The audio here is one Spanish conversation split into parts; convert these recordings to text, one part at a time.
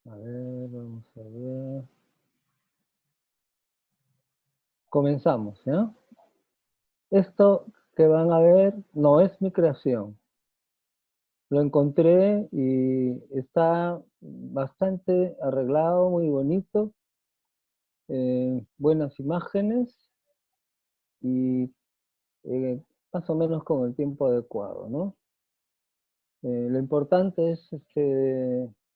A ver, vamos a ver. Comenzamos, ¿ya? Esto que van a ver no es mi creación. Lo encontré y está bastante arreglado, muy bonito, buenas imágenes y más o menos con el tiempo adecuado, ¿no? Lo importante es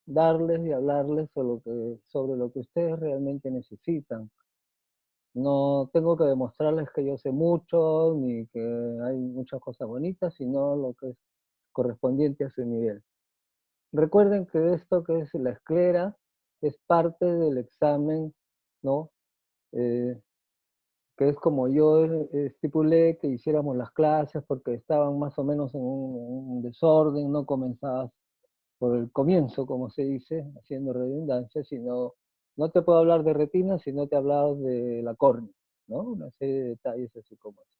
darles y hablarles sobre lo que ustedes realmente necesitan. No tengo que demostrarles que yo sé mucho, ni que hay muchas cosas bonitas, sino lo que es correspondiente a su nivel. Recuerden que esto que es la esclera es parte del examen, ¿no? Eh, que es como yo estipulé que hiciéramos las clases porque estaban más o menos en un desorden, no comenzabas por el comienzo, como se dice, haciendo redundancia, sino no te puedo hablar de retina si no te he hablado de la córnea, ¿no? Una serie de detalles así como eso.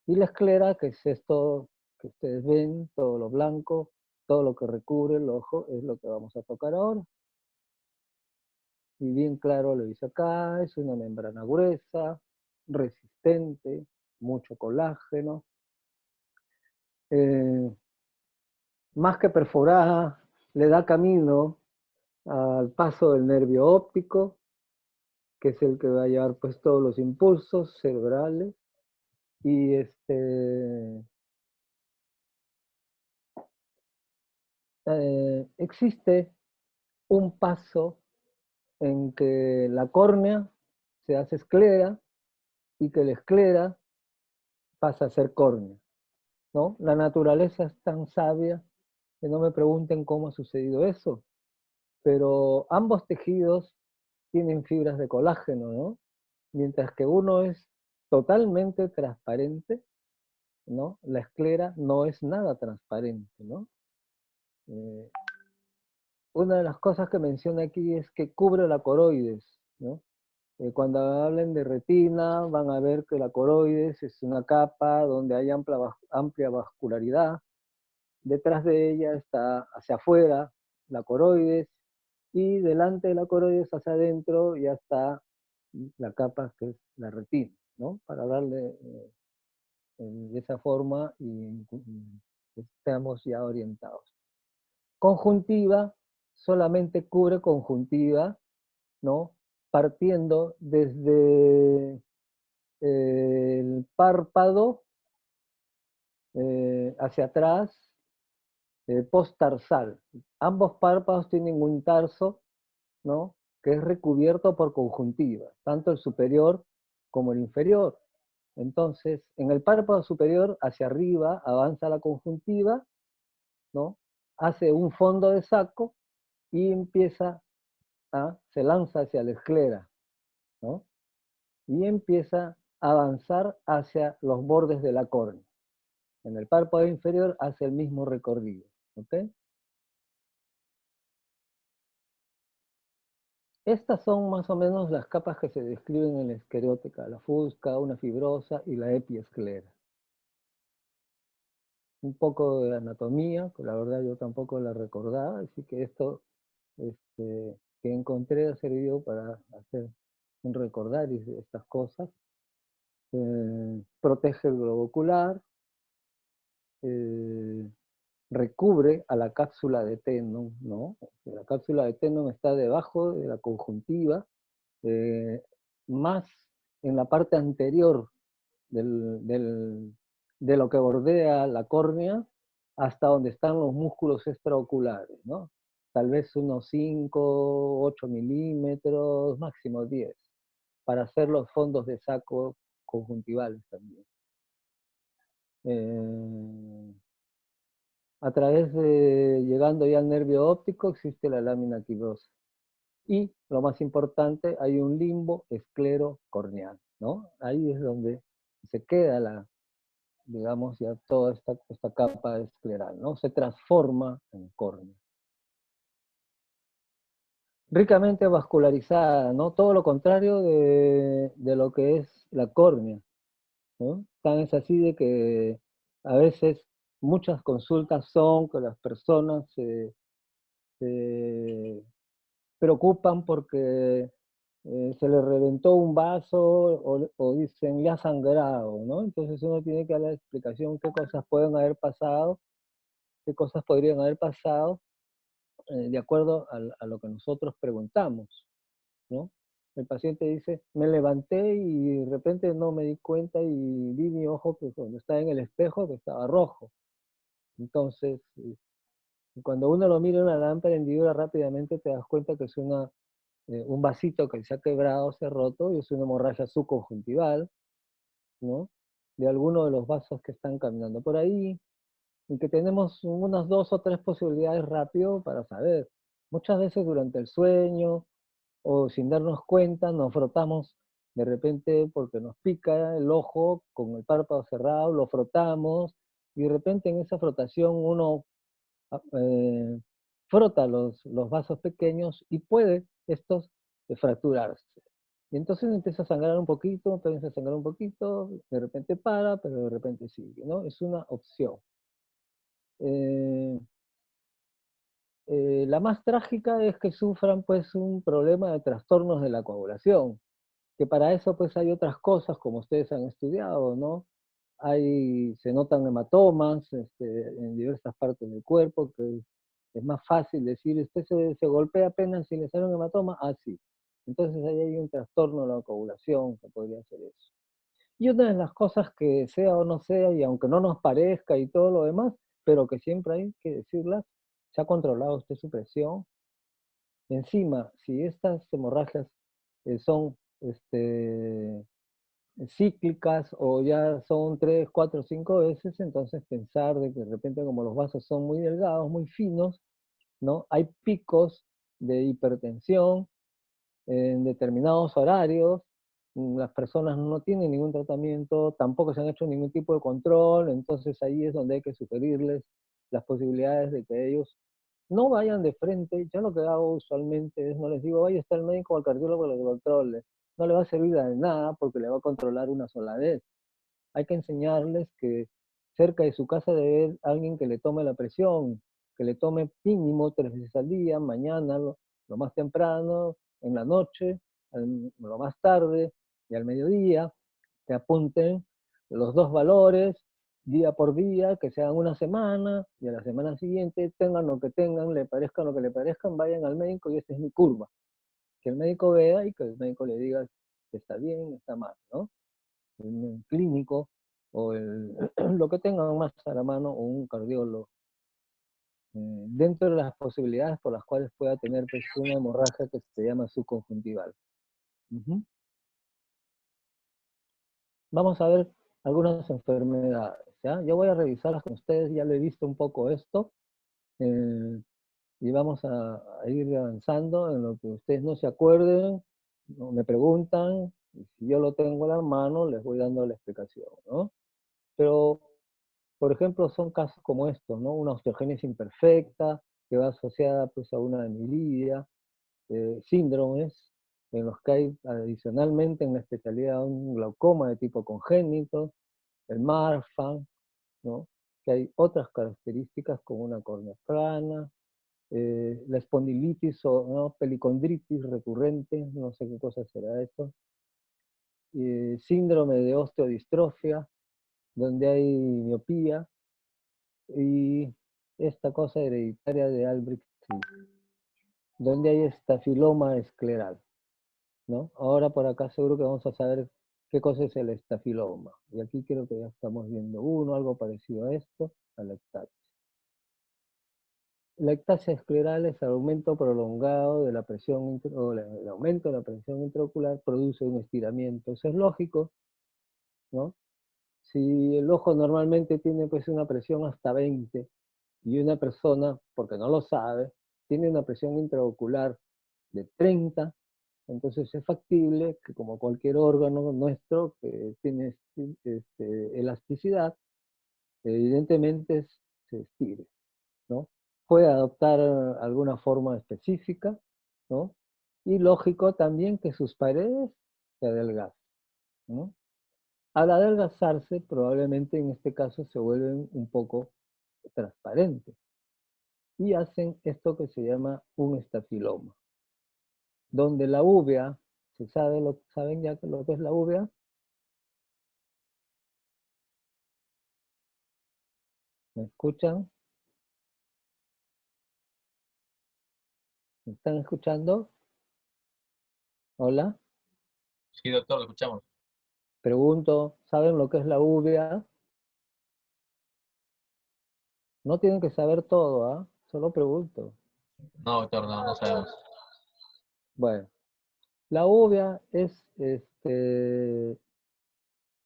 Y la esclera, que es esto que ustedes ven, todo lo blanco, todo lo que recubre el ojo, es lo que vamos a tocar ahora. Y bien claro lo dice acá, es una membrana gruesa, resistente, mucho colágeno, eh, más que perforada, le da camino al paso del nervio óptico, que es el que va a llevar pues todos los impulsos cerebrales, y existe un paso en que la córnea se hace esclera y que la esclera pasa a ser córnea, ¿no? La naturaleza es tan sabia que no me pregunten cómo ha sucedido eso, pero ambos tejidos tienen fibras de colágeno, ¿no? Mientras que uno es totalmente transparente, ¿no? La esclera no es nada transparente, ¿no? Eh, una de las cosas que menciona aquí es que cubre la coroides, ¿no? Cuando hablen de retina, van a ver que la coroides es una capa donde hay amplia vascularidad. Detrás de ella está hacia afuera la coroides y delante de la coroides hacia adentro ya está la capa que es la retina, ¿no? Para darle de esa forma y estamos ya orientados. Conjuntiva solamente cubre conjuntiva, ¿no? Partiendo desde el párpado hacia atrás, postarsal. Ambos párpados tienen un tarso, ¿no? Que es recubierto por conjuntiva, tanto el superior como el inferior. Entonces, en el párpado superior, hacia arriba, avanza la conjuntiva, ¿no? Hace un fondo de saco y se lanza hacia la esclera, ¿no? Y empieza a avanzar hacia los bordes de la córnea. En el párpado inferior hace el mismo recorrido, ¿ok? Estas son más o menos las capas que se describen en la esclerótica, la fusca, una fibrosa y la epiesclera. Un poco de anatomía, que la verdad yo tampoco la recordaba, así que esto que encontré ha servido para hacer un recordaris de estas cosas. Protege el globo ocular, eh, recubre a la cápsula de Tenon, ¿no? La cápsula de Tenon está debajo de la conjuntiva, eh, más en la parte anterior de lo que bordea la córnea hasta donde están los músculos extraoculares, ¿no? Tal vez unos 5, 8 milímetros, máximo 10, para hacer los fondos de saco conjuntivales también. A través de, llegando ya al nervio óptico, existe la lámina quilosa. Y, lo más importante, hay un limbo esclerocorneal, ¿no? Ahí es donde se queda digamos, ya toda esta capa escleral, ¿no? Se transforma en córnea. Ricamente vascularizada, ¿no? Todo lo contrario de lo que es la córnea, ¿no? Tan es así de que a veces muchas consultas son que las personas se preocupan porque se le reventó un vaso o dicen le ha sangrado, ¿no? Entonces uno tiene que dar la explicación qué cosas pueden haber pasado, qué cosas podrían haber pasado, de acuerdo a lo que nosotros preguntamos, ¿no? El paciente dice, me levanté y de repente no me di cuenta y vi mi ojo que cuando estaba en el espejo que estaba rojo. Entonces, cuando uno lo mira en una lámpara hendidura rápidamente te das cuenta que es un vasito que se ha quebrado, se ha roto y es una hemorragia subconjuntival, ¿no? De alguno de los vasos que están caminando por ahí y que tenemos unas 2 o 3 posibilidades rápido para saber. Muchas veces durante el sueño o sin darnos cuenta nos frotamos de repente porque nos pica el ojo con el párpado cerrado, lo frotamos y de repente en esa frotación uno eh, frota los vasos pequeños y puede estos fracturarse. Y entonces empieza a sangrar un poquito, empieza a sangrar un poquito, de repente para, pero de repente sigue, ¿no? Es una opción. Eh, la más trágica es que sufran pues un problema de trastornos de la coagulación, que para eso pues hay otras cosas como ustedes han estudiado, ¿no? Se notan hematomas en diversas partes del cuerpo, que es más fácil decir, usted se golpea apenas y le sale un hematoma, ah, sí. Entonces ahí hay un trastorno de la coagulación que podría ser eso. Y una de las cosas que sea o no sea, y aunque no nos parezca y todo lo demás, pero que siempre hay que decirlas, ¿se ha controlado usted su presión? Encima, si estas hemorragias son cíclicas o ya son 3, 4, 5 veces, entonces pensar de que de repente como los vasos son muy delgados, muy finos, ¿no? Hay picos de hipertensión en determinados horarios, las personas no tienen ningún tratamiento, tampoco se han hecho ningún tipo de control, entonces ahí es donde hay que sugerirles las posibilidades de que ellos no vayan de frente. Yo lo que hago usualmente es no les digo, vaya, está el médico o al cardiólogo que lo controle. No le va a servir de nada porque le va a controlar una sola vez. Hay que enseñarles que cerca de su casa debe haber alguien que le tome la presión, que le tome mínimo 3 veces al día, mañana, lo más temprano, en la noche, lo más tarde y al mediodía, que apunten los dos valores día por día, que sean una semana, y a la semana siguiente tengan lo que tengan, le parezcan lo que le parezcan, vayan al médico y esta es mi curva. Que el médico vea y que el médico le diga que está bien, está mal, ¿no? Un clínico o lo que tengan más a la mano o un cardiólogo. Dentro de las posibilidades por las cuales pueda tener pues, una hemorragia que se llama subconjuntival. Ujú. Vamos a ver algunas enfermedades. ¿Ya? Yo voy a revisarlas con ustedes, ya lo he visto un poco esto, y vamos a ir avanzando en lo que ustedes no se acuerden, no me preguntan, y si yo lo tengo a la mano, les voy dando la explicación, ¿no? Pero por ejemplo, son casos como estos, ¿no? Una osteogénesis imperfecta que va asociada pues, a una anilidia, síndromes en los que hay adicionalmente en la especialidad un glaucoma de tipo congénito, el Marfan, ¿no? Que hay otras características como una córnea plana, la espondilitis o ¿no? pelicondritis recurrente, no sé qué cosa será eso, síndrome de osteodistrofia, donde hay miopía, y esta cosa hereditaria de Albrecht, sí, donde hay estafiloma escleral, ¿no? Ahora por acá seguro que vamos a saber qué cosa es el estafiloma. Y aquí creo que ya estamos viendo uno, algo parecido a esto, a la ectasia. La ectasia escleral es el aumento prolongado de la presión, o el aumento de la presión intraocular produce un estiramiento. Eso es lógico, ¿no? Si el ojo normalmente tiene pues una presión hasta 20, y una persona, porque no lo sabe, tiene una presión intraocular de 30, entonces es factible que como cualquier órgano nuestro que tiene elasticidad, evidentemente se estire, ¿no? Puede adoptar alguna forma específica, ¿no? Y lógico también que sus paredes se adelgacen, ¿no? Al adelgazarse, probablemente en este caso se vuelven un poco transparentes y hacen esto que se llama un estafiloma. donde la uvea, ¿saben ya lo que es la uvea? ¿Me escuchan? ¿Me están escuchando? Hola. Sí, doctor, lo escuchamos. Pregunto, ¿saben lo que es la uvea? No tienen que saber todo, ¿ah? Solo pregunto. No, doctor, no, no sabemos. Bueno, la uvea es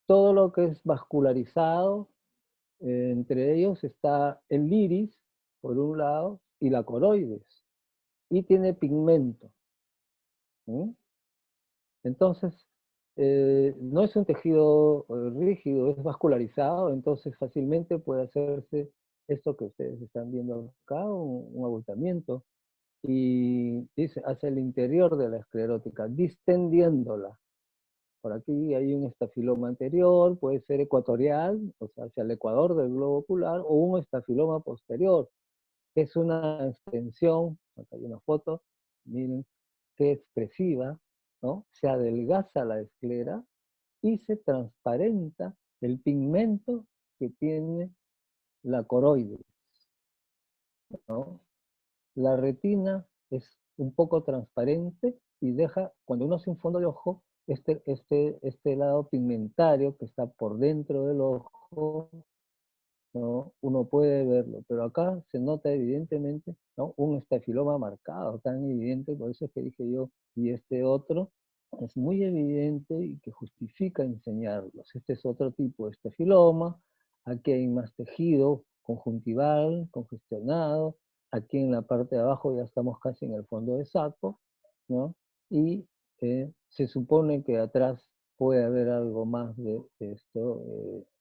todo lo que es vascularizado. Entre ellos está el iris, por un lado, y la coroides. Y tiene pigmento. ¿Sí? Entonces, no es un tejido rígido, es vascularizado, entonces fácilmente puede hacerse esto que ustedes están viendo acá, un abultamiento, y dice, hacia el interior de la esclerótica, distendiéndola. Por aquí hay un estafiloma anterior, puede ser ecuatorial, o sea, hacia el ecuador del globo ocular, o un estafiloma posterior, que es una extensión, acá hay una foto, miren qué expresiva, ¿no? Se adelgaza la esclera y se transparenta el pigmento que tiene la coroide, ¿no? La retina es un poco transparente y deja, cuando uno hace un fondo de ojo, este lado pigmentario que está por dentro del ojo, ¿no? Uno puede verlo, pero acá se nota evidentemente, ¿no? Un estafiloma marcado, tan evidente, por eso es que dije yo, y este otro es muy evidente y que justifica enseñarlos. Este es otro tipo de estafiloma, aquí hay más tejido conjuntival, congestionado, aquí en la parte de abajo ya estamos casi en el fondo de saco, ¿no? Y se supone que atrás puede haber algo más de esto,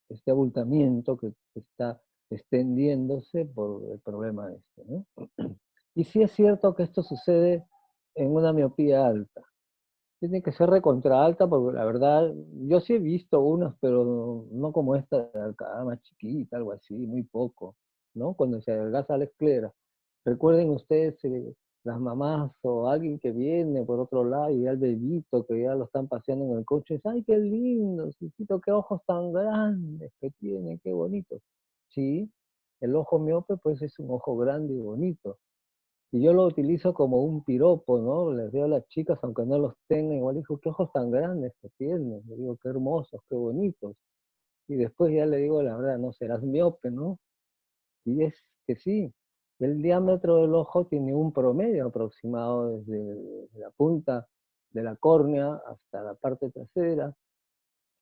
este abultamiento que está extendiéndose por el problema este, ¿no? Y sí es cierto que esto sucede en una miopía alta. Tiene que ser recontra alta porque la verdad, yo sí he visto unas, pero no como esta de acá, más chiquita, algo así, muy poco, ¿no? Cuando se adelgaza la esclera. Recuerden ustedes las mamás o alguien que viene por otro lado y ve al bebito que ya lo están paseando en el coche y dice, ¡ay, qué lindo, chiquito, qué ojos tan grandes que tiene, qué bonito! Sí, el ojo miope pues es un ojo grande y bonito. Y yo lo utilizo como un piropo, ¿no? Les veo a las chicas, aunque no los tengan, igual digo, qué ojos tan grandes que tienes. Le digo, qué hermosos, qué bonitos. Y después ya le digo, la verdad, no serás miope, ¿no? Y es que sí, el diámetro del ojo tiene un promedio aproximado desde la punta de la córnea hasta la parte trasera.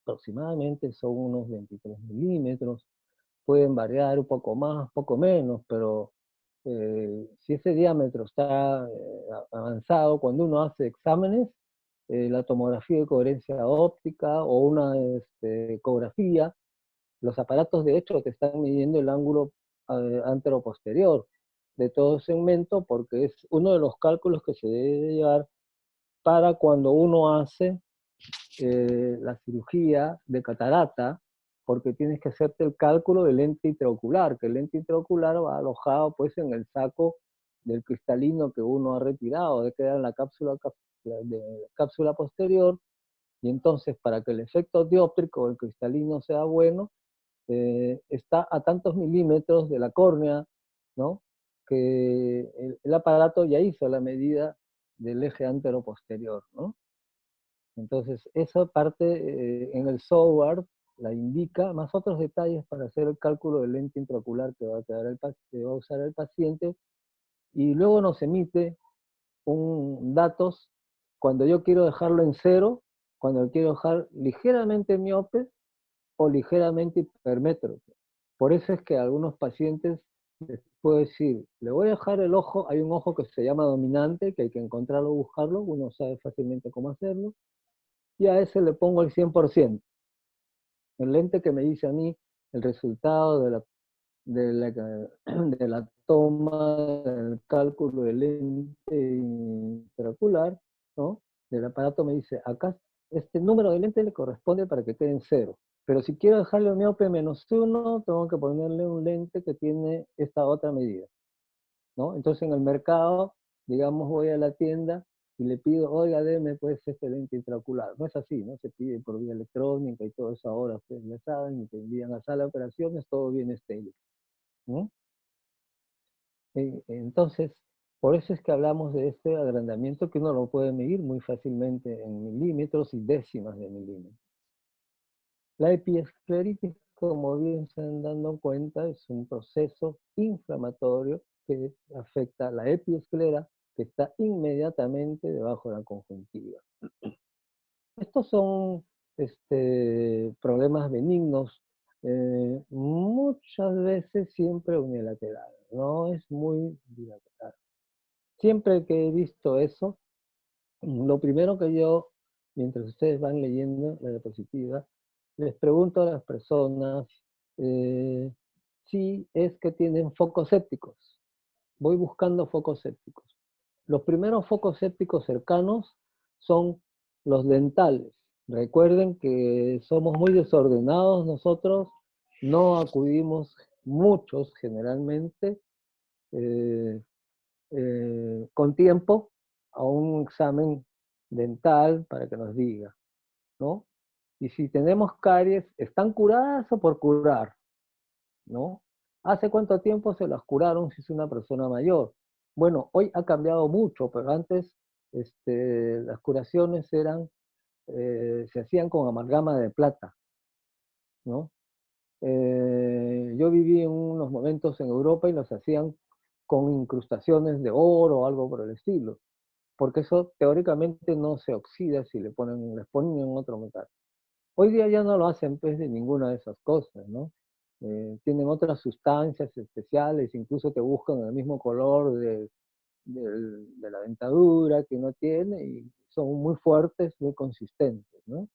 Aproximadamente son unos 23 milímetros. Pueden variar un poco más, poco menos, pero si ese diámetro está avanzado, cuando uno hace exámenes, la tomografía de coherencia óptica o una ecografía, los aparatos de hecho te están midiendo el ángulo anteroposterior de todo segmento porque es uno de los cálculos que se debe llevar para cuando uno hace la cirugía de catarata, porque tienes que hacerte el cálculo del lente intraocular, que el lente intraocular va alojado pues en el saco del cristalino que uno ha retirado, de quedar en la cápsula posterior, y entonces para que el efecto dióptrico del cristalino sea bueno, está a tantos milímetros de la córnea, ¿no? Que el aparato ya hizo la medida del eje antero-posterior, ¿no? Entonces, esa parte en el software la indica, más otros detalles para hacer el cálculo del lente intraocular que va a, que va a usar el paciente, y luego nos emite datos cuando yo quiero dejarlo en cero, cuando lo quiero dejar ligeramente miope o ligeramente hipermétrope. Por eso es que a algunos pacientes les puedo decir, le voy a dejar el ojo, hay un ojo que se llama dominante, que hay que encontrarlo, buscarlo, uno sabe fácilmente cómo hacerlo, y a ese le pongo el 100%. El lente que me dice a mí el resultado de la toma, del cálculo del lente intraocular, ¿no? Del aparato me dice, acá este número de lente le corresponde para que quede en cero. Pero si quiero dejarle un miope -1, tengo que ponerle un lente que tiene esta otra medida, ¿no? Entonces en el mercado, digamos, voy a la tienda y le pido, oiga, deme pues este lente intraocular. No es así, ¿no? Se pide por vía electrónica y todo eso ahora ustedes ya saben, y te envían a sala de operaciones, todo bien estéril, ¿no? Entonces, por eso es que hablamos de este agrandamiento que uno lo puede medir muy fácilmente en milímetros y décimas de milímetros. La epiescleritis, como bien se han dado cuenta, es un proceso inflamatorio que afecta la epiesclera, que está inmediatamente debajo de la conjuntiva. Estos son problemas benignos, muchas veces siempre unilaterales, no es muy bilateral. Siempre que he visto eso, lo primero que yo, mientras ustedes van leyendo la diapositiva, les pregunto a las personas si es que tienen focos sépticos. Voy buscando focos sépticos. Los primeros focos sépticos cercanos son los dentales. Recuerden que somos muy desordenados nosotros, no acudimos muchos generalmente con tiempo a un examen dental para que nos diga, ¿no? Y si tenemos caries, ¿están curadas o por curar? ¿No? ¿Hace cuánto tiempo se las curaron si es una persona mayor? Bueno, hoy ha cambiado mucho, pero antes las curaciones eran, se hacían con amalgama de plata, ¿no? Yo viví en unos momentos en Europa y los hacían con incrustaciones de oro o algo por el estilo, porque eso teóricamente no se oxida si les ponen otro metal. Hoy día ya no lo hacen pues de ninguna de esas cosas, ¿no? Tienen otras sustancias especiales, incluso te buscan el mismo color de la dentadura que uno tiene y son muy fuertes, muy consistentes, ¿no?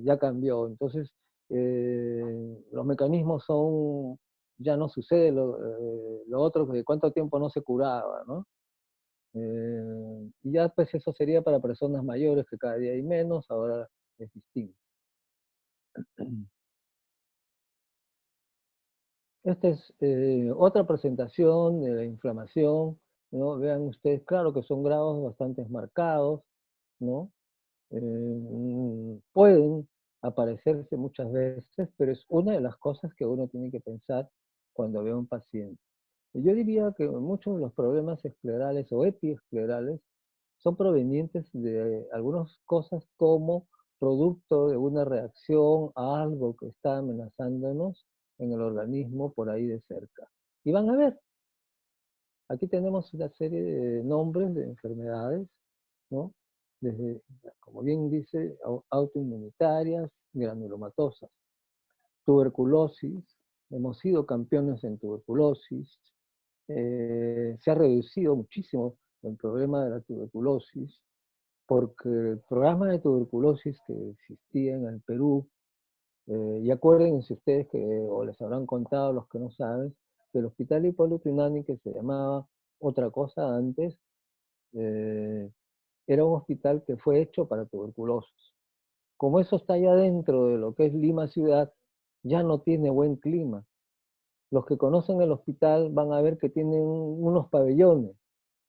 Ya cambió. Entonces, los mecanismos son, ya no sucede lo otro, de cuánto tiempo no se curaba, ¿no? Y ya pues eso sería para personas mayores, que cada día hay menos, ahora es distinto. Esta es otra presentación de la inflamación, ¿no? Vean ustedes, claro que son grados bastante marcados, ¿no? Pueden aparecerse muchas veces, pero es una de las cosas que uno tiene que pensar cuando ve a un paciente. Y yo diría que muchos de los problemas esclerales o epiesclerales son provenientes de algunas cosas como producto de una reacción a algo que está amenazándonos en el organismo por ahí de cerca. Y van a ver, aquí tenemos una serie de nombres de enfermedades, ¿no? Desde, como bien dice, autoinmunitarias, granulomatosas, tuberculosis, hemos sido campeones en tuberculosis, se ha reducido muchísimo el problema de la tuberculosis, porque el programa de tuberculosis que existía en el Perú, y acuérdense ustedes que, o les habrán contado los que no saben, que el Hospital Hipólito Unanue, que se llamaba otra cosa antes, eh, era un hospital que fue hecho para tuberculosis. Como eso está allá dentro de lo que es Lima ciudad, ya no tiene buen clima. Los que conocen el hospital van a ver que tienen unos pabellones,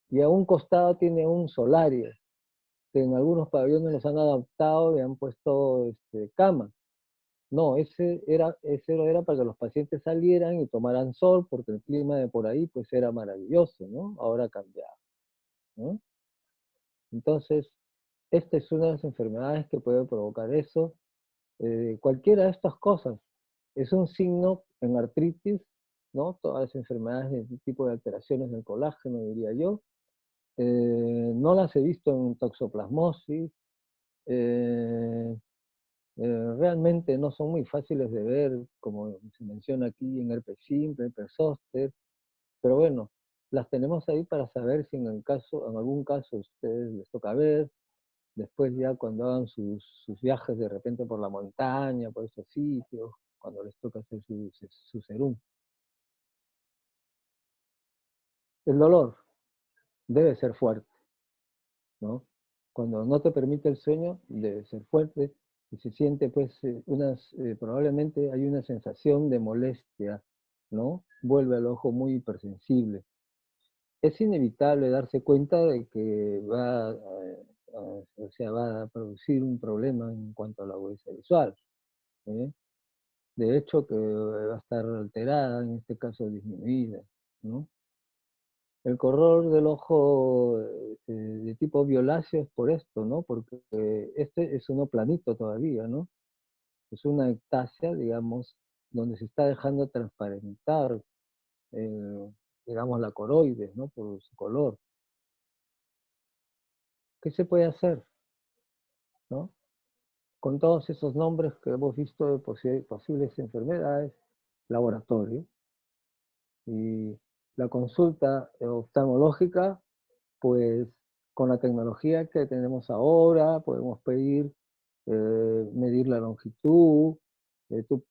y a un costado tiene un solario, que en algunos pabellones los han adaptado y han puesto cama. No, ese era para que los pacientes salieran y tomaran sol, porque el clima de por ahí pues era maravilloso, ¿no? Ahora ha cambiado, ¿no? Entonces, esta es una de las enfermedades que puede provocar eso. Cualquiera de estas cosas es un signo en artritis, ¿no? Todas las enfermedades de tipo de alteraciones del colágeno, diría yo. No las he visto en toxoplasmosis. eh, Realmente no son muy fáciles de ver, como se menciona aquí en herpes simple, herpes zóster, pero bueno, las tenemos ahí para saber si en algún caso a ustedes les toca ver, después ya cuando hagan sus viajes de repente por la montaña, por esos sitios, cuando les toca hacer su serum. El dolor debe ser fuerte, ¿no? Cuando no te permite el sueño, debe ser fuerte y se siente pues probablemente hay una sensación de molestia, ¿no? Vuelve al ojo muy hipersensible. es inevitable darse cuenta de que o sea, va a producir un problema en cuanto a la agudeza visual. ¿Eh? De hecho, que va a estar alterada, en este caso disminuida, ¿no? El color del ojo de tipo violáceo es por esto, ¿no? Porque este es uno planito todavía, ¿no? Es una ectasia, digamos, donde se está dejando transparentar, digamos, la coroides, ¿no? Por su color. ¿Qué se puede hacer, no? Con todos esos nombres que hemos visto de posibles enfermedades, laboratorio, y la consulta oftalmológica, pues con la tecnología que tenemos ahora, podemos pedir, medir la longitud,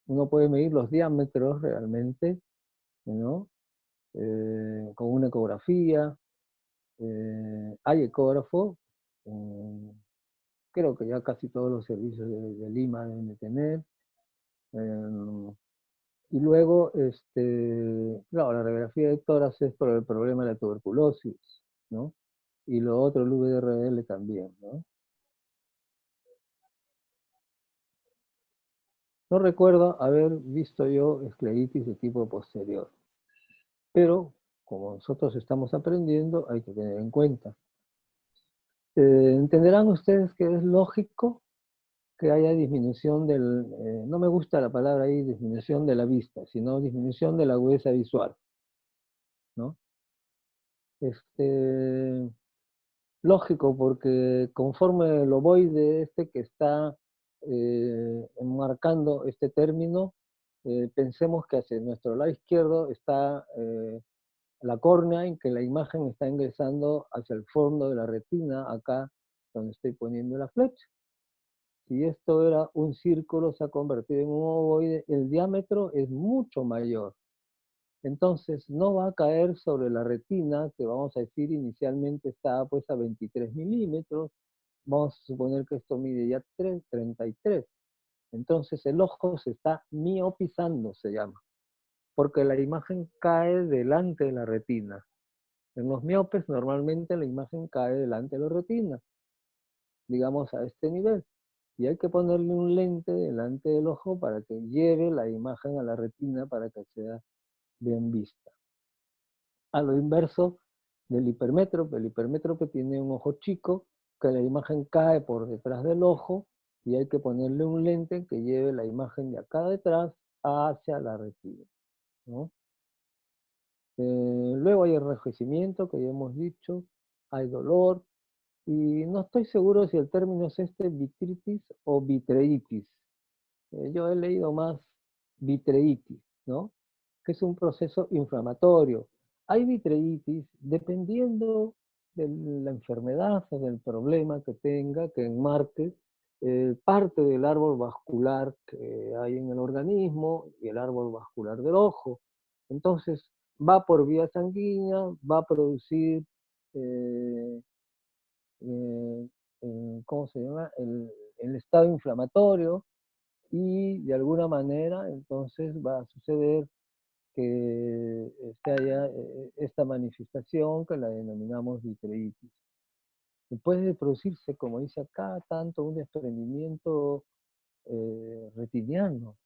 uno puede medir los diámetros realmente, ¿no? Con una ecografía, hay ecógrafo, creo que ya casi todos los servicios de Lima deben de tener, y luego, claro, la radiografía de tórax es por el problema de la tuberculosis, ¿no? Y lo otro, el VRL también, ¿no? No recuerdo haber visto yo escleritis de tipo posterior, pero como nosotros estamos aprendiendo, hay que tener en cuenta. Entenderán ustedes que es lógico que haya disminución no me gusta la palabra ahí, disminución de la vista, sino disminución de la agudeza visual, ¿no? Lógico, porque conforme el ovoide que está enmarcando este término, pensemos que hacia nuestro lado izquierdo está la córnea, en que la imagen está ingresando hacia el fondo de la retina, acá donde estoy poniendo la flecha. Si esto era un círculo, se ha convertido en un ovoide, el diámetro es mucho mayor. Entonces no va a caer sobre la retina, que vamos a decir inicialmente estaba pues a 23 milímetros, vamos a suponer que esto mide ya 33. Entonces el ojo se está miopizando, se llama, porque la imagen cae delante de la retina. En los miopes normalmente la imagen cae delante de la retina, digamos a este nivel. Y hay que ponerle un lente delante del ojo para que lleve la imagen a la retina para que sea bien vista. A lo inverso del hipermétrope, el hipermétrope tiene un ojo chico, que la imagen cae por detrás del ojo y hay que ponerle un lente que lleve la imagen de acá detrás hacia la retina, ¿no? Luego hay enrojecimiento, que ya hemos dicho, hay dolor, y no estoy seguro si el término es vitritis o vitreitis. Yo he leído más vitreitis, ¿no? Que es un proceso inflamatorio. Hay vitreitis dependiendo de la enfermedad o del problema que tenga, que enmarque parte del árbol vascular que hay en el organismo y el árbol vascular del ojo. Entonces, va por vía sanguínea, va a producir, eh, eh, ¿cómo se llama? El estado inflamatorio, y de alguna manera entonces va a suceder que haya esta manifestación que la denominamos vitreitis. Puede producirse, como dice acá, tanto un desprendimiento retiniano,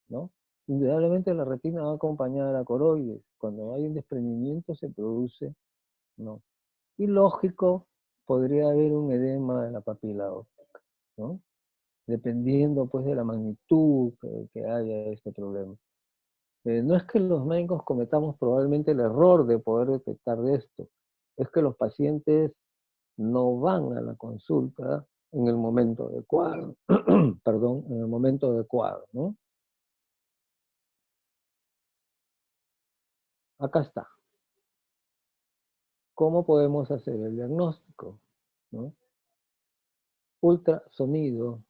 ¿no? Indudablemente la retina va acompañada de la coroides. Cuando hay un desprendimiento se produce, ¿no? Y lógico, podría haber un edema de la papila óptica, ¿no? Dependiendo pues de la magnitud que haya este problema. No es que los médicos cometamos probablemente el error de poder detectar de esto, es que los pacientes no van a la consulta en el momento adecuado, perdón, en el momento adecuado, ¿no? Acá está. ¿Cómo podemos hacer el diagnóstico? ¿No? Ultrasonido.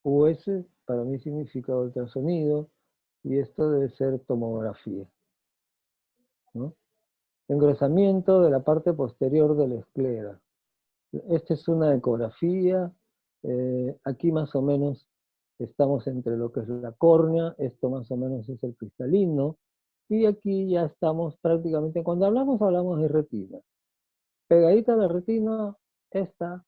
US para mí significa ultrasonido y esto debe ser tomografía, ¿no? Engrosamiento de la parte posterior de la esclera. Esta es una ecografía. Aquí más o menos estamos entre lo que es la córnea, esto más o menos es el cristalino, Y aquí ya estamos prácticamente, cuando hablamos de retina. Pegadita a la retina, esta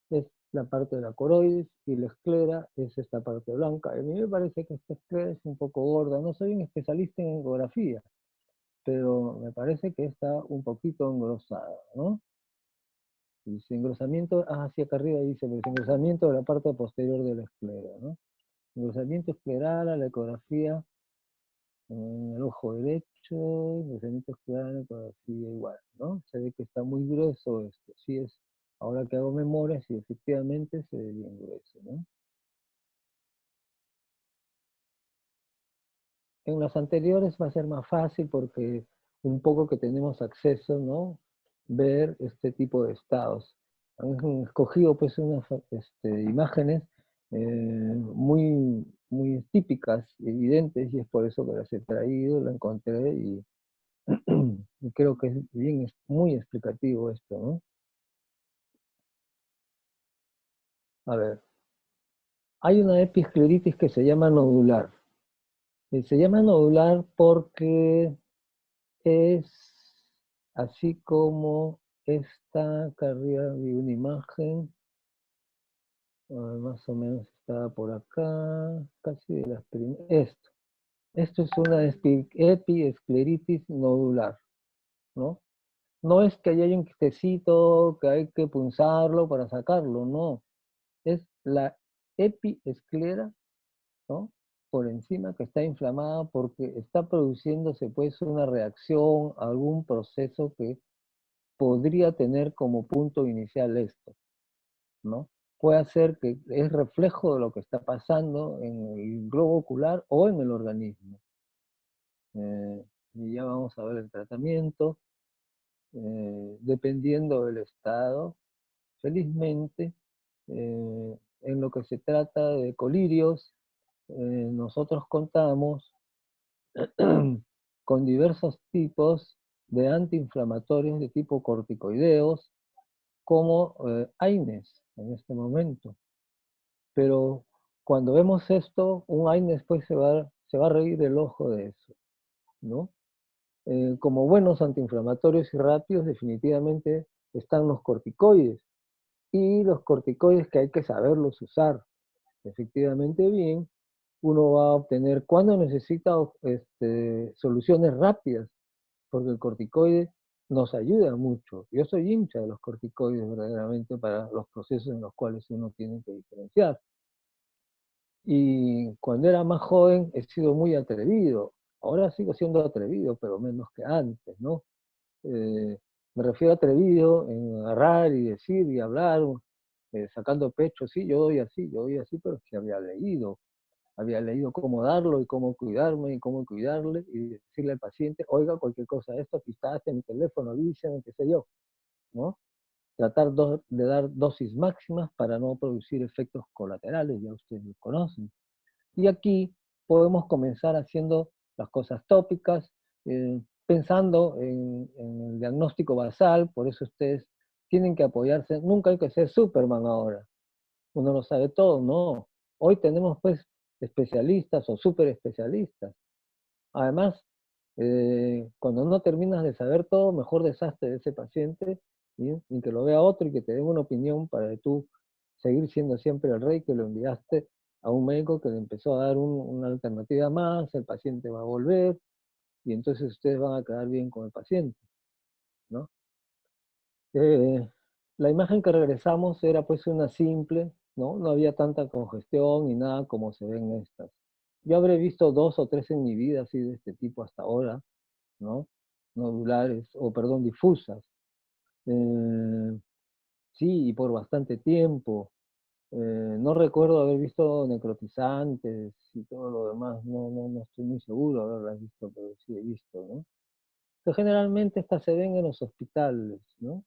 es la parte de la coroides y la esclera es esta parte blanca. A mí me parece que esta esclera es un poco gorda. No soy un especialista en ecografía, pero me parece que está un poquito engrosada, ¿no? Dice engrosamiento, hacia acá arriba dice, pero engrosamiento de la parte posterior de la esclera, ¿no? Engrosamiento escleral a la ecografía en el ojo derecho, engrosamiento escleral a la ecografía igual, ¿no? Se ve que está muy grueso esto, sí es, ahora que hago memoria, sí efectivamente se ve bien grueso, ¿no? En las anteriores va a ser más fácil porque un poco que tenemos acceso, ¿no? Ver este tipo de estados. Han escogido pues unas imágenes muy típicas, evidentes, y es por eso que las he traído, la encontré y creo que es bien, es muy explicativo esto, ¿no? A ver, hay una episcleritis que se llama nodular. Se llama nodular porque es así como esta, acá arriba vi una imagen, más o menos estaba por acá, casi de las primeras. Esto es una epiescleritis nodular, ¿no? No es que haya un quistecito que hay que punzarlo para sacarlo, no. Es la epiesclera, ¿no? Por encima que está inflamada porque está produciéndose pues una reacción, algún proceso que podría tener como punto inicial esto, ¿no? Puede ser que es reflejo de lo que está pasando en el globo ocular o en el organismo. Y ya vamos a ver el tratamiento, dependiendo del estado. Felizmente, en lo que se trata de colirios, nosotros contamos con diversos tipos de antiinflamatorios de tipo corticoideos, como AINES en este momento. Pero cuando vemos esto, un AINES pues se va a reír el ojo de eso, ¿no? Como buenos antiinflamatorios y rápidos, definitivamente están los corticoides. Y los corticoides que hay que saberlos usar efectivamente bien, uno va a obtener cuando necesita soluciones rápidas, porque el corticoide nos ayuda mucho. Yo soy hincha de los corticoides verdaderamente para los procesos en los cuales uno tiene que diferenciar. Y cuando era más joven he sido muy atrevido. Ahora sigo siendo atrevido, pero menos que antes, ¿no? Me refiero a atrevido en agarrar y decir y hablar, sacando pecho, sí, yo doy así, pero es que había leído cómo darlo y cómo cuidarme y cómo cuidarle y decirle al paciente, oiga, cualquier cosa de esto, aquí está, este mi teléfono, avísame, qué sé yo, ¿no? Tratar de dar dosis máximas para no producir efectos colaterales, ya ustedes lo conocen. Y aquí podemos comenzar haciendo las cosas tópicas, pensando en el diagnóstico basal, por eso ustedes tienen que apoyarse, nunca hay que ser Superman ahora, uno lo sabe todo, no. Hoy tenemos pues especialistas o super especialistas. Además, cuando no terminas de saber todo, mejor deshazte de ese paciente y que lo vea otro y que te dé una opinión para que tú seguir siendo siempre el rey que lo enviaste a un médico que le empezó a dar una alternativa más, el paciente va a volver y entonces ustedes van a quedar bien con el paciente, ¿no? Eh, la imagen que regresamos era pues una simple, ¿no? No había tanta congestión ni nada como se ven estas. Yo habré visto 2 o 3 en mi vida así de este tipo hasta ahora, ¿no? Nodulares, o perdón, difusas. Eh, sí, y por bastante tiempo. No recuerdo haber visto necrotizantes y todo lo demás, no estoy muy seguro de haberlas visto, pero sí he visto, ¿no? Que generalmente estas se ven en los hospitales, ¿no?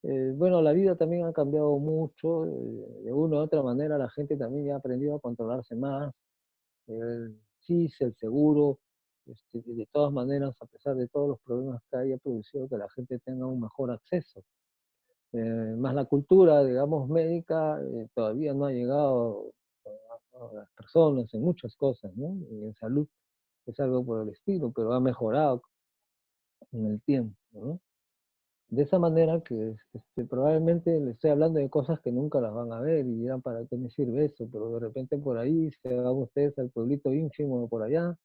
Bueno, la vida también ha cambiado mucho, de una u otra manera la gente también ya ha aprendido a controlarse más, el CIS, el seguro, de todas maneras, a pesar de todos los problemas que hay, ha producido que la gente tenga un mejor acceso. Más la cultura, digamos, médica, todavía no ha llegado a las personas en muchas cosas, ¿no? En salud. es algo por el estilo, pero ha mejorado en el tiempo, ¿no? De esa manera que probablemente le estoy hablando de cosas que nunca las van a ver y dirán, ¿para qué me sirve eso? Pero de repente por ahí se van ustedes al pueblito ínfimo por allá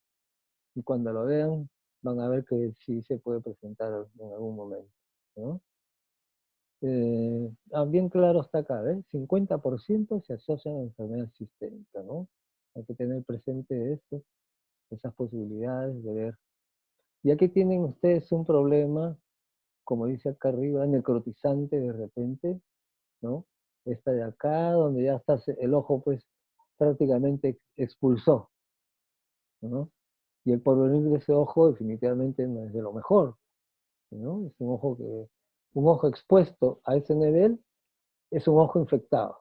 y cuando lo vean van a ver que sí se puede presentar en algún momento, ¿no? Bien claro está acá, ¿ves? 50% se asocian a enfermedad sistémica, ¿no? Hay que tener presente esto, esas posibilidades de ver. Y aquí tienen ustedes un problema, como dice acá arriba, necrotizante de repente, ¿no? Esta de acá, donde ya está el ojo, pues, prácticamente expulsó, ¿no? Y el porvenir de ese ojo definitivamente no es de lo mejor, ¿no? Es un ojo expuesto a ese nivel es un ojo infectado.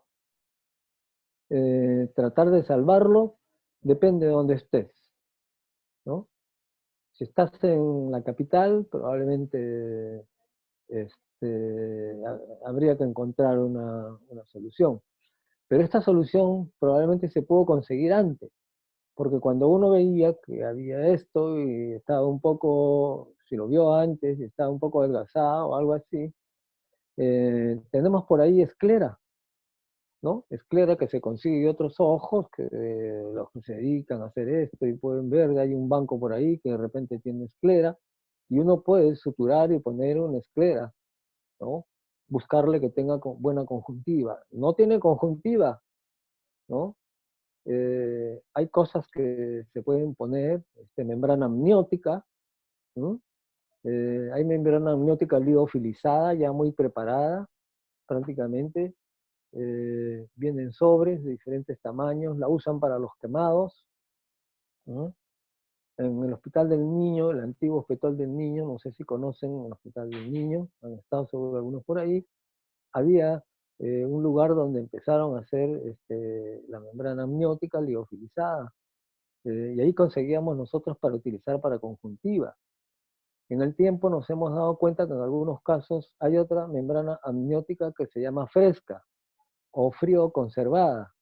Tratar de salvarlo depende de dónde estés, ¿no? Si estás en la capital, probablemente habría que encontrar una solución. Pero esta solución probablemente se pudo conseguir antes, porque cuando uno veía que había esto y estaba un poco, si lo vio antes y estaba un poco adelgazado o algo así, tenemos por ahí esclera, ¿no? Esclera que se consigue de otros ojos, que los que se dedican a hacer esto y pueden ver, hay un banco por ahí que de repente tiene esclera, y uno puede suturar y poner una esclera, ¿no? Buscarle que tenga buena conjuntiva. No tiene conjuntiva, ¿no? Hay cosas que se pueden poner, membrana amniótica, ¿no? Hay membrana amniótica liofilizada, ya muy preparada, prácticamente, vienen sobres de diferentes tamaños, la usan para los quemados, ¿no? En el Hospital del Niño, el antiguo Hospital del Niño, no sé si conocen el Hospital del Niño, han estado seguro algunos por ahí, había un lugar donde empezaron a hacer la membrana amniótica liofilizada, y ahí conseguíamos nosotros para utilizar para conjuntiva. En el tiempo nos hemos dado cuenta que en algunos casos hay otra membrana amniótica que se llama fresca o frío conservada,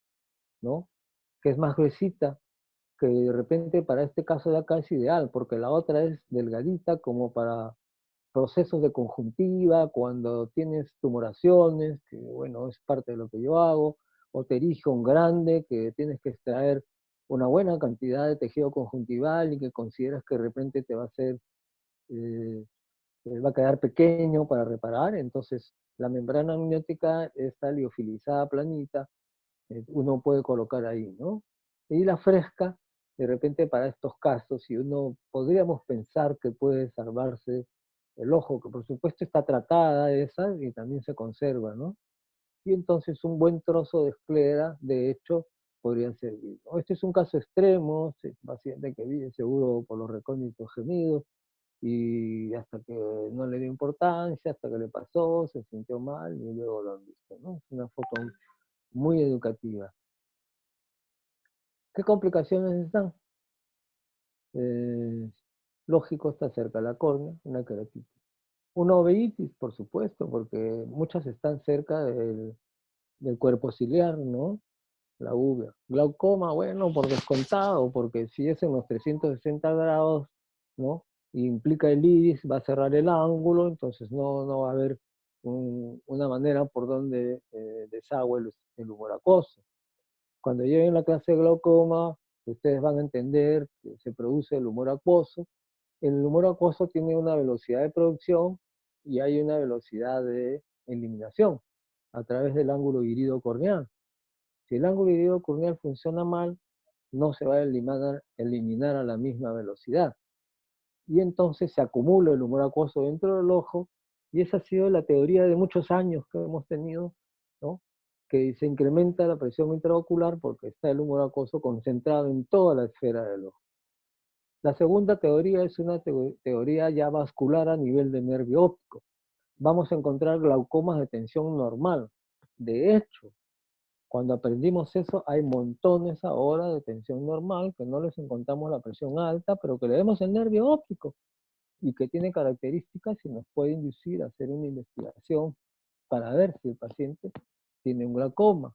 ¿no? Que es más gruesita, que de repente para este caso de acá es ideal, porque la otra es delgadita como para procesos de conjuntiva, cuando tienes tumoraciones, que bueno, es parte de lo que yo hago, o terigión grande, que tienes que extraer una buena cantidad de tejido conjuntival y que consideras que de repente te va a hacer, eh, va a quedar pequeño para reparar, entonces la membrana amniótica está liofilizada planita, uno puede colocar ahí, ¿no? Y la fresca, de repente para estos casos, si uno podríamos pensar que puede salvarse el ojo, que por supuesto está tratada esa y también se conserva, ¿no? Y entonces un buen trozo de esclera, de hecho, podría servir, ¿no? Este es un caso extremo, paciente que vive seguro por los recónditos gemidos, y hasta que no le dio importancia, hasta que le pasó, se sintió mal y luego lo han visto, ¿no? Es una foto muy educativa. ¿Qué complicaciones están? Eh, Lógico, está cerca la córnea, una queratitis. Una uveitis, por supuesto, porque muchas están cerca del cuerpo ciliar, ¿no? La uvea. Glaucoma, bueno, por descontado, porque si es en los 360 grados, ¿no? Y implica el iris, va a cerrar el ángulo, entonces no va a haber una manera por donde desagüe el humor acuoso. Cuando lleguen la clase de glaucoma, ustedes van a entender que se produce el humor acuoso. El humor acuoso tiene una velocidad de producción y hay una velocidad de eliminación a través del ángulo irido-corneal. Si el ángulo irido-corneal funciona mal, no se va a eliminar a la misma velocidad. Y entonces se acumula el humor acuoso dentro del ojo, y esa ha sido la teoría de muchos años que hemos tenido, ¿no? Que se incrementa la presión intraocular porque está el humor acuoso concentrado en toda la esfera del ojo. La segunda teoría es una teoría ya vascular a nivel de nervio óptico. Vamos a encontrar glaucomas de tensión normal. De hecho, cuando aprendimos eso, hay montones ahora de tensión normal, que no les encontramos la presión alta, pero que le vemos el nervio óptico y que tiene características y nos puede inducir a hacer una investigación para ver si el paciente tiene un glaucoma.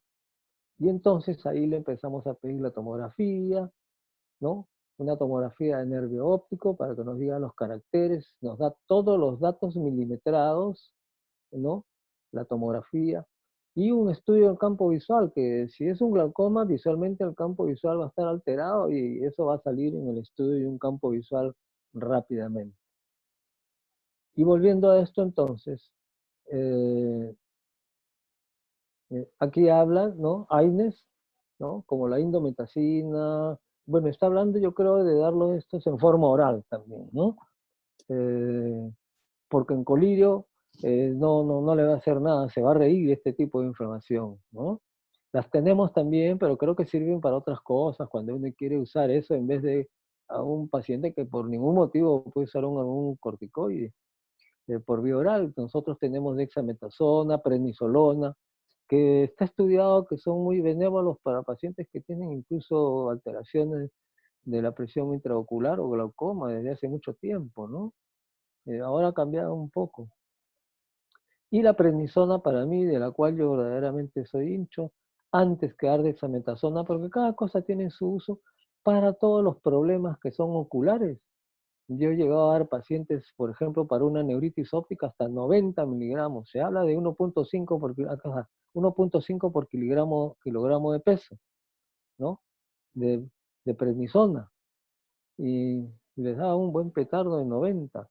Y entonces ahí le empezamos a pedir la tomografía, ¿no? una tomografía de nervio óptico para que nos diga los caracteres, nos da todos los datos milimetrados, ¿no? La tomografía, y un estudio del campo visual, que si es un glaucoma, visualmente el campo visual va a estar alterado y eso va a salir en el estudio de un campo visual rápidamente. Y volviendo a esto entonces, eh, aquí habla, ¿no? AINES, ¿no? Como la indometacina. Bueno, está hablando yo creo de darlo estos en forma oral también, ¿no? Porque en colirio no le va a hacer nada, se va a reír de este tipo de inflamación, ¿no? Las tenemos también, pero creo que sirven para otras cosas, cuando uno quiere usar eso en vez de a un paciente que por ningún motivo puede usar algún corticoide por vía oral. Nosotros tenemos dexametasona, prednisolona, que está estudiado que son muy benévolos para pacientes que tienen incluso alteraciones de la presión intraocular o glaucoma desde hace mucho tiempo, ¿no? Ahora ha cambiado un poco. Y la prednisona para mí, de la cual yo verdaderamente soy hincho, antes que dar dexametasona, porque cada cosa tiene su uso para todos los problemas que son oculares. Yo he llegado a dar pacientes, por ejemplo, para una neuritis óptica hasta 90 miligramos. Se habla de 1.5 por kilogramo de peso, ¿no? De, de prednisona. Y les daba un buen petardo de 90.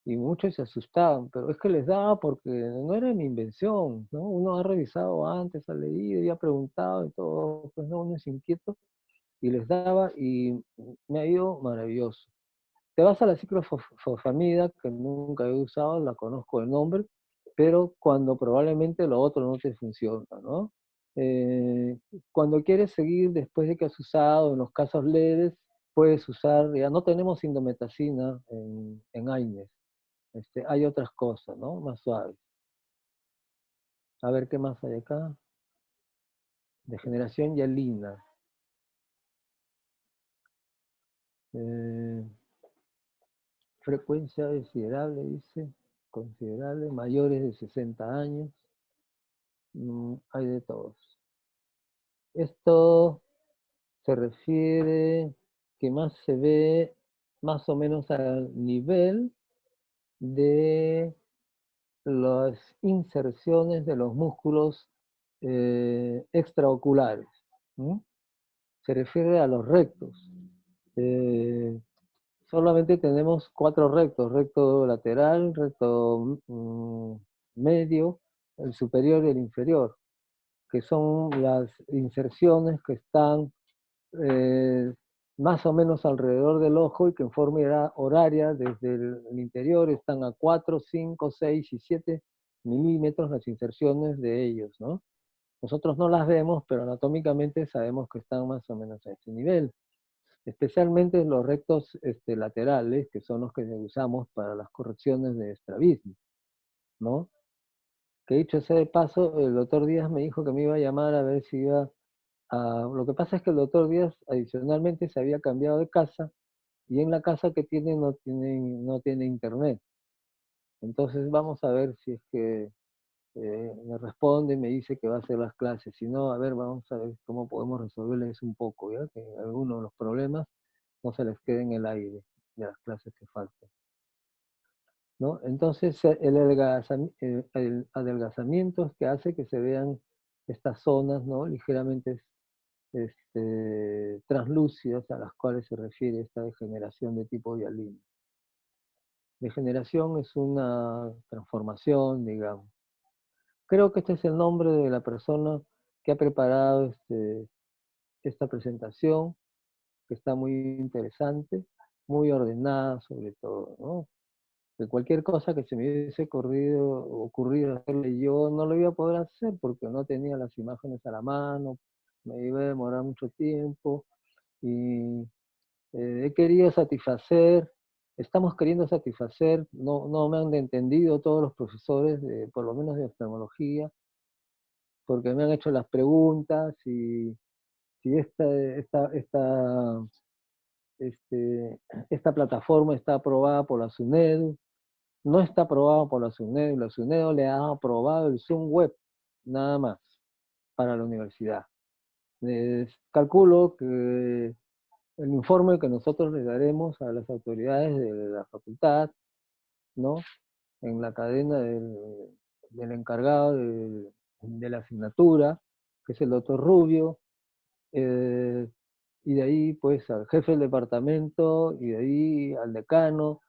Y muchos se asustaban, pero es que les daba porque no era mi invención, ¿no? Uno ha revisado antes, ha leído y ha preguntado y todo, pues no, uno es inquieto y les daba y me ha ido maravilloso. Te vas a la ciclofosfamida, que nunca he usado, la conozco de nombre, pero cuando probablemente lo otro no te funciona, ¿no? Eh, Cuando quieres seguir después de que has usado, en los casos leves, puedes usar, ya no tenemos indometacina en AINES, hay otras cosas, ¿no? Más suaves. A ver qué más hay acá. Degeneración hialina. Eh, Frecuencia considerable, dice. Considerable, mayores de 60 años. Hay de todos. Esto se refiere que más se ve más o menos al nivel de las inserciones de los músculos extraoculares. ¿Mm? Se refiere a los rectos. Eh, Solamente tenemos 4 rectos: recto lateral, recto medio, el superior y el inferior, que son las inserciones que están eh, más o menos alrededor del ojo y que en forma horaria desde el interior están a 4, 5, 6 y 7 milímetros las inserciones de ellos, ¿no? Nosotros no las vemos, pero anatómicamente sabemos que están más o menos a ese nivel. Especialmente los rectos laterales, que son los que usamos para las correcciones de estrabismo, ¿no? Que dicho sea de paso, el doctor Díaz me dijo que me iba a llamar a ver si iba a... Lo que pasa es que el doctor Díaz adicionalmente se había cambiado de casa y en la casa que tiene no tiene internet. Entonces vamos a ver si es que me responde y me dice que va a hacer las clases. Si no, a ver, vamos a ver cómo podemos resolverles un poco, ¿ya? Que algunos de los problemas no se les quede en el aire de las clases que faltan, ¿no? Entonces, el adelgazamiento es que hace que se vean estas zonas, ¿no? Ligeramente translúcidas, a las cuales se refiere esta degeneración de tipo hialino. Degeneración es una transformación, digamos. Creo que este es el nombre de la persona que ha preparado esta presentación, que está muy interesante, muy ordenada sobre todo, ¿no? De cualquier cosa que se me hubiese ocurrido hacerle yo, no lo iba a poder hacer porque no tenía las imágenes a la mano, me iba a demorar mucho tiempo y he querido satisfacer, estamos queriendo satisfacer, no me han entendido todos los profesores, por lo menos de oftalmología, porque me han hecho las preguntas y si este, esta plataforma está aprobada por la SUNEDU. No está aprobada por la SUNEDU le ha aprobado el Zoom Web, nada más, para la universidad. Calculo que el informe que nosotros le daremos a las autoridades de la facultad, ¿no? En la cadena del encargado de la asignatura, que es el doctor Rubio, y de ahí pues al jefe del departamento, y de ahí al decano,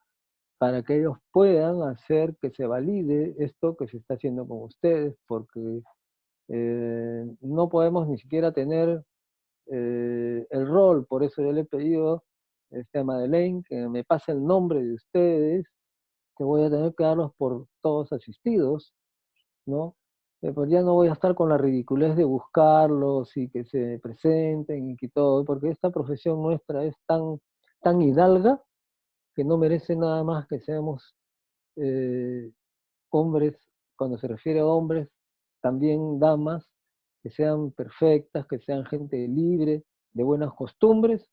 para que ellos puedan hacer que se valide esto que se está haciendo con ustedes, porque no podemos ni siquiera tener el rol. Por eso yo le he pedido a Madeleine que me pase el nombre de ustedes, que voy a tener que darlos por todos asistidos, ¿no? Pues ya no voy a estar con la ridiculez de buscarlos y que se presenten y que todo, porque esta profesión nuestra es tan hidalga que no merece nada más que seamos hombres, cuando se refiere a hombres, también damas, que sean perfectas, que sean gente libre, de buenas costumbres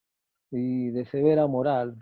y de severa moral.